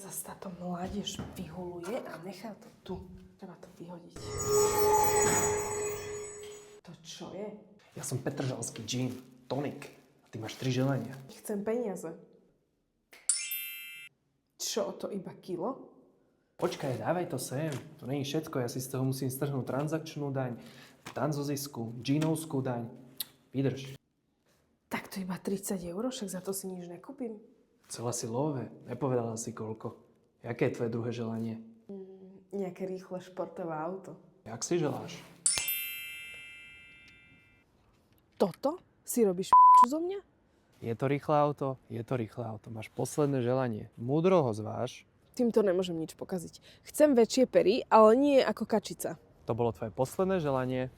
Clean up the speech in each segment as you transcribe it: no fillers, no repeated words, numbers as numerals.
zase táto mládež vyhuluje a nechá to tu. Treba to vyhodiť. To čo je? Ja som petržalský gin, tonik. A ty máš 3 želania. Chcem peniaze. Čo, to iba kilo? Počkaj, dávaj to sem. To nie je všetko, ja si z toho musím strhnúť transakčnú daň, daň zo zisku, džinovskú daň. Vydrž. Tak to iba 30 €, však za to si nič nekúpim. Chcela si love, nepovedala si koľko. Jaké je tvoje druhé želanie? Nejaké rýchle športové auto. Jak si želáš? Toto? Si robíš p***ču zo mňa? Je to rýchle auto? Je to rýchle auto. Máš posledné želanie. Múdro ho zváž. Týmto nemôžem nič pokaziť. Chcem väčšie pery, ale nie ako kačica. To bolo tvoje posledné želanie.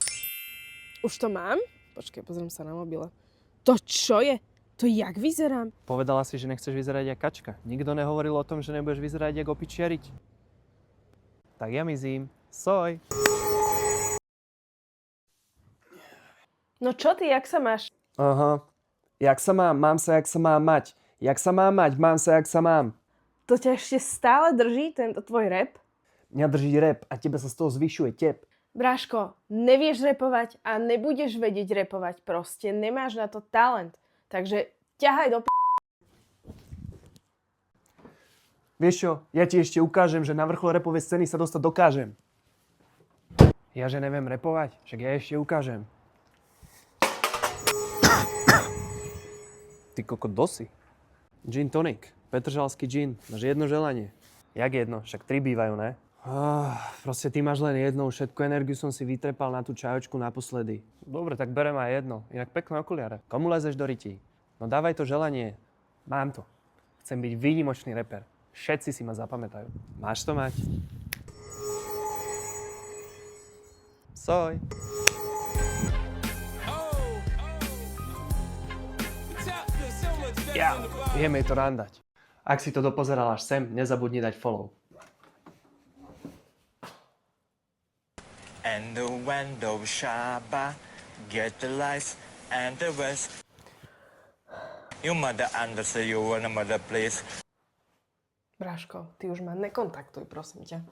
Už to mám? Počkaj, pozriem sa na mobile. To čo je? To jak vyzerám? Povedala si, že nechceš vyzerať jak kačka. Nikto nehovoril o tom, že nebudeš vyzerať jak opičiariť. Tak ja mizím. Soj. No čo ty, jak sa máš? Aha. Jak sa mám? Mám sa, jak sa mám mať. Jak sa mám mať? Mám sa, jak sa mám. To ťa ešte stále drží, tento tvoj rap? Mňa drží rap a tebe sa z toho zvyšuje tep. Bráško, nevieš repovať a nebudeš vedieť repovať. Proste nemáš na to talent. Takže ťahaj do p***. Vieš čo, ja ti ešte ukážem, že na vrchol rapovej scény sa dostať dokážem. Ja že neviem repovať, však ja ešte ukážem. Ty kokot dosi. Gin tonic, petržalský gin, máš jedno želanie. Jak jedno? Však 3 bývajú, ne? Proste ty máš len jedno, všetku energiu som si vytrepal na tú čajočku naposledy. Dobre, tak berem aj jedno, inak pekné okuliare. Komu lezeš do rytí? No dávaj to želanie. Mám to. Chcem byť výnimočný reper. Všetci si ma zapamätajú. Máš to mať? Soj. Ja, vieme to randať. Ak si to dopozeral až sem, nezabudni dať follow. And the window shaba, get the lights and the rest. You mother understand you want a mother place. Bráško, ty už ma nekontaktuj, prosím ťa.